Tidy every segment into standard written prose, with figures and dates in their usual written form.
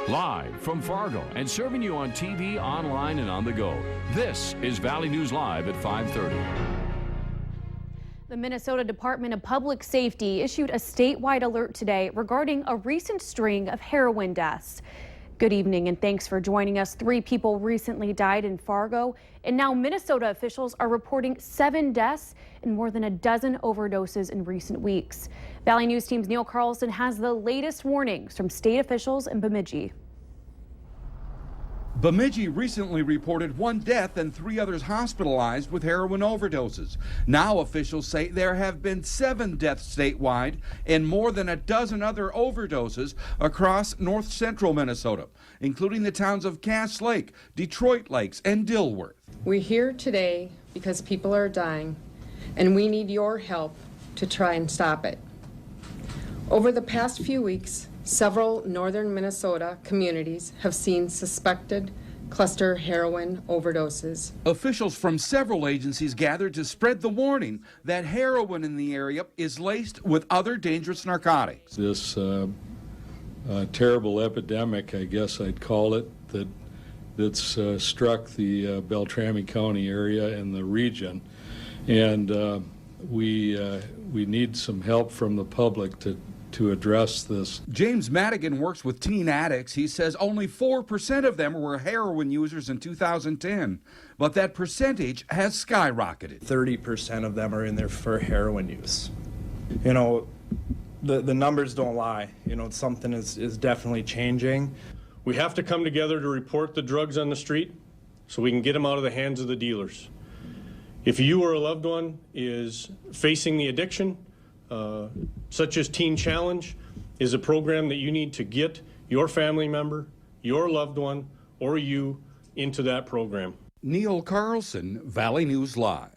Live from Fargo and serving you on TV, online, and on the go. This is Valley News Live at 5:30. The Minnesota Department of Public Safety issued a statewide alert today regarding a recent string of heroin deaths. Good evening and thanks for joining us. 3 people recently died in Fargo, and now Minnesota officials are reporting 7 deaths and more than a dozen overdoses in recent weeks. Valley News Team's Neil Carlson has the latest warnings from state officials in Bemidji. Bemidji recently reported 1 death and 3 others hospitalized with heroin overdoses. Now officials say there have been 7 deaths statewide and more than a dozen other overdoses across north central Minnesota, including the towns of Cass Lake, Detroit Lakes, and Dilworth. We're here today because people are dying, and we need your help to try and stop it. Over the past few weeks, several northern Minnesota communities have seen suspected cluster heroin overdoses. Officials from several agencies gathered to spread the warning that heroin in the area is laced with other dangerous narcotics. This terrible epidemic, I guess I'd call it, that's struck the Beltrami County area and the region, and we need some help from the public to address this. James Madigan works with teen addicts. He says only 4% of them were heroin users in 2010, but that percentage has skyrocketed. 30% of them are in there for heroin use. You know, the numbers don't lie. You know, something is definitely changing. We have to come together to report the drugs on the street so we can get them out of the hands of the dealers. If you or a loved one is facing the addiction, such as Teen Challenge is a program that you need to get your family member, your loved one, or you into that program. Neil Carlson, Valley News Live.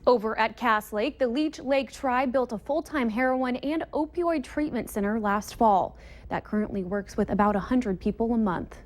Over at Cass Lake, the Leech Lake Tribe built a full-time heroin and opioid treatment center last fall that currently works with about 100 people a month.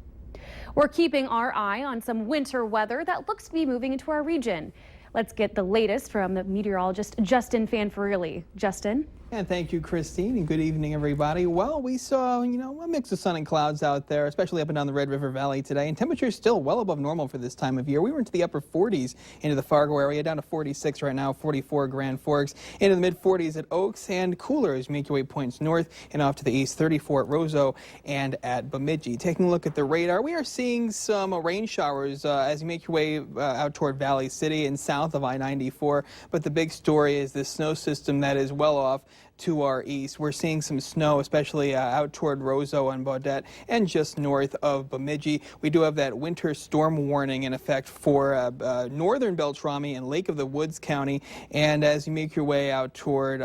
We're keeping our eye on some winter weather that looks to be moving into our region. Let's get the latest from the meteorologist Justin Fanfarilli. Justin? And thank you, Christine, and good evening, everybody. Well, we saw, a mix of sun and clouds out there, especially up and down the Red River Valley today, and temperatures still well above normal for this time of year. We were into the upper 40s into the Fargo area, down to 46 right now, 44 Grand Forks, into the mid-40s at Oaks, and cooler as you make your way points north and off to the east, 34 at Roseau and at Bemidji. Taking a look at the radar, we are seeing some rain showers as you make your way out toward Valley City and south of I-94, but the big story is this snow system that is well off to our east. We're seeing some snow, especially out toward Roseau and Baudette and just north of Bemidji. We do have that winter storm warning in effect for northern Beltrami and Lake of the Woods County. And as you make your way out toward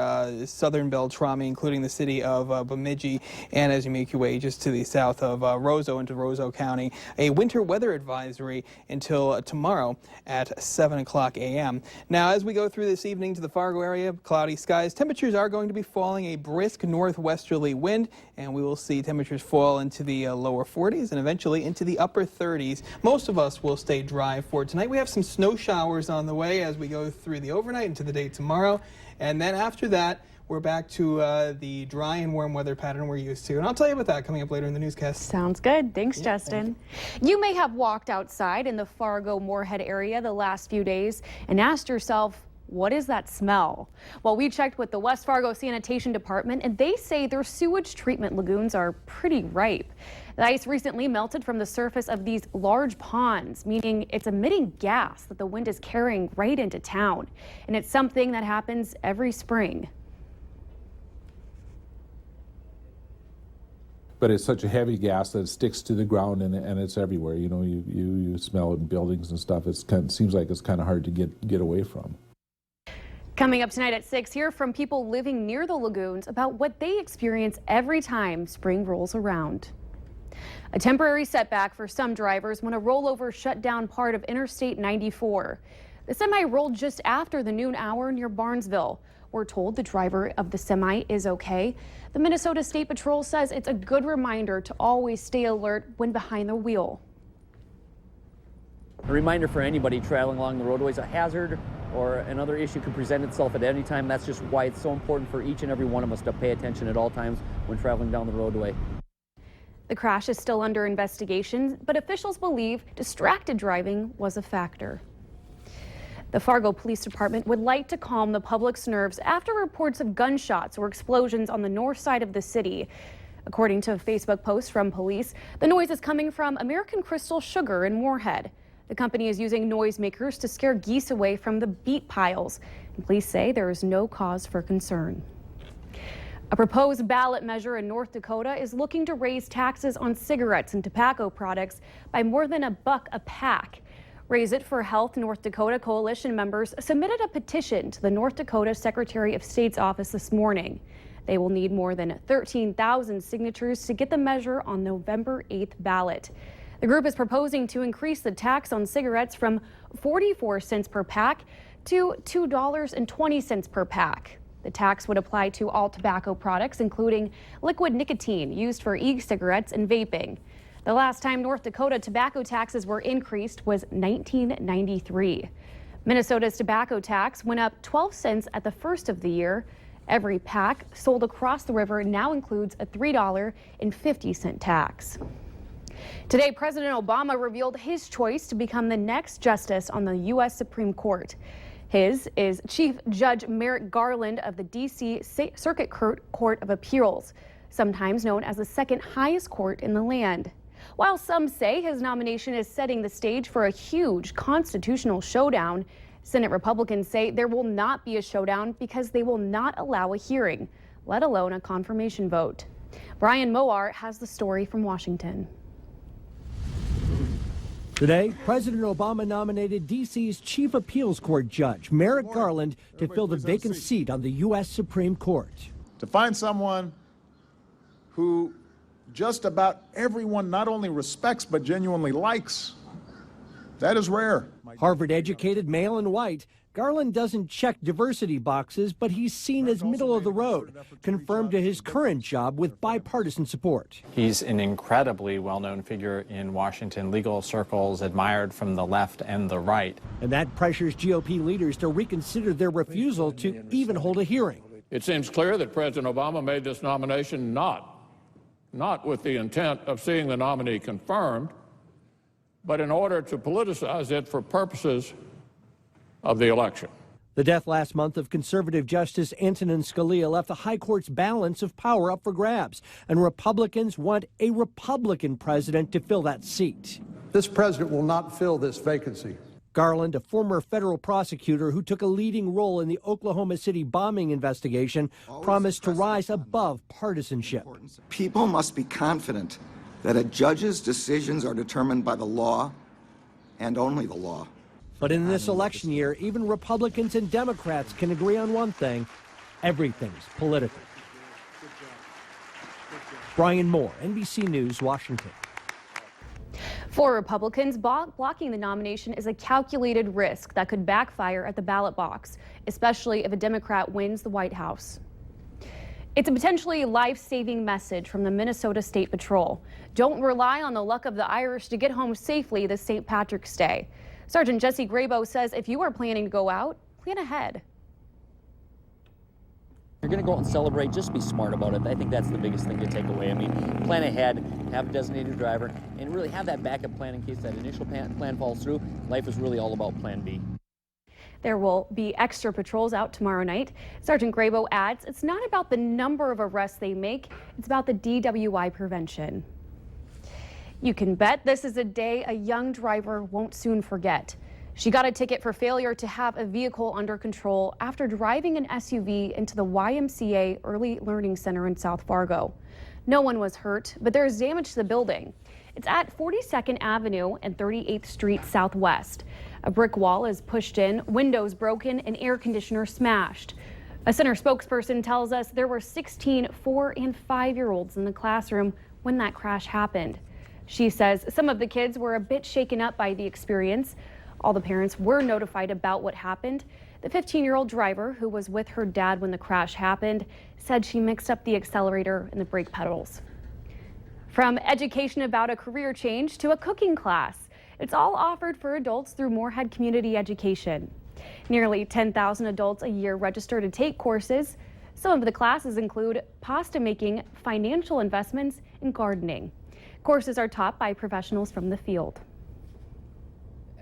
southern Beltrami, including the city of Bemidji, and as you make your way just to the south of Roseau into Roseau County, a winter weather advisory until tomorrow at 7 o'clock a.m. Now, as we go through this evening to the Fargo area, cloudy skies, temperatures are going to be falling, a brisk northwesterly wind, and we will see temperatures fall into the lower 40s and eventually into the upper 30s. Most of us will stay dry for tonight. We have some snow showers on the way as we go through the overnight into the day tomorrow, and then after that we're back to the dry and warm weather pattern we're used to. And I'll tell you about that coming up later in the newscast. Sounds good. Thanks, Justin. You may have walked outside in the Fargo-Moorhead area the last few days and asked yourself, what is that smell? Well, we checked with the West Fargo Sanitation Department, and they say their sewage treatment lagoons are pretty ripe. The ice recently melted from the surface of these large ponds, meaning it's emitting gas that the wind is carrying right into town. And it's something that happens every spring. But it's such a heavy gas that it sticks to the ground and it's everywhere. You smell it in buildings and stuff. It seems like it's kind of hard to get away from. Coming up tonight at 6, hear from people living near the lagoons about what they experience every time spring rolls around. A temporary setback for some drivers when a rollover shut down part of Interstate 94. The semi rolled just after the noon hour near Barnesville. We're told the driver of the semi is okay. The Minnesota State Patrol says it's a good reminder to always stay alert when behind the wheel. A reminder for anybody traveling along the roadways, a hazard or another issue can present itself at any time. That's just why it's so important for each and every one of us to pay attention at all times when traveling down the roadway. The crash is still under investigation, but officials believe distracted driving was a factor. The Fargo Police Department would like to calm the public's nerves after reports of gunshots or explosions on the north side of the city. According to a Facebook post from police, the noise is coming from American Crystal Sugar in Moorhead. The company is using noisemakers to scare geese away from the beet piles. And police say there is no cause for concern. A proposed ballot measure in North Dakota is looking to raise taxes on cigarettes and tobacco products by more than $1 a pack. Raise It for Health North Dakota coalition members submitted a petition to the North Dakota Secretary of State's office this morning. They will need more than 13,000 signatures to get the measure on November 8th ballot. The group is proposing to increase the tax on cigarettes from 44 cents per pack to $2.20 per pack. The tax would apply to all tobacco products, including liquid nicotine used for e-cigarettes and vaping. The last time North Dakota tobacco taxes were increased was 1993. Minnesota's tobacco tax went up 12 cents at the first of the year. Every pack sold across the river now includes a $3.50 tax. Today, President Obama revealed his choice to become the next justice on the U.S. Supreme Court. His is Chief Judge Merrick Garland of the D.C. Circuit Court of Appeals, sometimes known as the second highest court in the land. While some say his nomination is setting the stage for a huge constitutional showdown, Senate Republicans say there will not be a showdown because they will not allow a hearing, let alone a confirmation vote. Brian Moar has the story from Washington. Today, President Obama nominated D.C.'s Chief Appeals Court Judge Merrick Garland to fill the vacant seat on the U.S. Supreme Court. To find someone who just about everyone not only respects but genuinely likes, that is rare. Harvard-educated, male and white, Garland doesn't check diversity boxes, but he's seen as middle of the road, confirmed to his current job with bipartisan support. He's an incredibly well-known figure in Washington legal circles, admired from the left and the right. And that pressures GOP leaders to reconsider their refusal to even hold a hearing. It seems clear that President Obama made this nomination not with the intent of seeing the nominee confirmed, but in order to politicize it for purposes of the election. The death last month of conservative Justice Antonin Scalia left the High Court's balance of power up for grabs, and Republicans want a Republican president to fill that seat. This president will not fill this vacancy. Garland, a former federal prosecutor who took a leading role in the Oklahoma City bombing investigation, promised to rise above partisanship. People must be confident that a judge's decisions are determined by the law and only the law. But in this election year, even Republicans and Democrats can agree on one thing: everything's political. Brian Moore, NBC News, Washington. For Republicans, blocking the nomination is a calculated risk that could backfire at the ballot box, especially if a Democrat wins the White House. It's a potentially life-saving message from the Minnesota State Patrol. Don't rely on the luck of the Irish to get home safely this St. Patrick's Day. Sergeant Jesse Grabo says if you are planning to go out, plan ahead. You're going to go out and celebrate, just be smart about it. I think that's the biggest thing to take away. I mean, plan ahead, have a designated driver, and really have that backup plan in case that initial plan falls through. Life is really all about plan B. There will be extra patrols out tomorrow night. Sergeant Grabo adds it's not about the number of arrests they make, it's about the DWI prevention. You can bet this is a day a young driver won't soon forget. She got a ticket for failure to have a vehicle under control after driving an SUV into the YMCA Early Learning Center in South Fargo. No one was hurt, but there is damage to the building. It's at 42nd Avenue and 38th Street Southwest. A brick wall is pushed in, windows broken, and air conditioner smashed. A center spokesperson tells us there were 16 4- and 5-year-olds in the classroom when that crash happened. She says some of the kids were a bit shaken up by the experience. All the parents were notified about what happened. The 15-year-old driver, who was with her dad when the crash happened, said she mixed up the accelerator and the brake pedals. From education about a career change to a cooking class, it's all offered for adults through Moorhead Community Education. Nearly 10,000 adults a year register to take courses. Some of the classes include pasta making, financial investments, and gardening. Courses are taught by professionals from the field.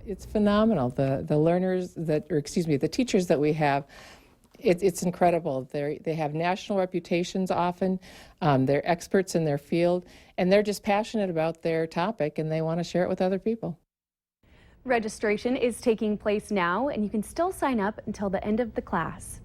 It's phenomenal. The learners the teachers that we have, it's incredible. They have national reputations often. They're experts in their field, and they're just passionate about their topic, and they want to share it with other people. Registration is taking place now, and you can still sign up until the end of the class.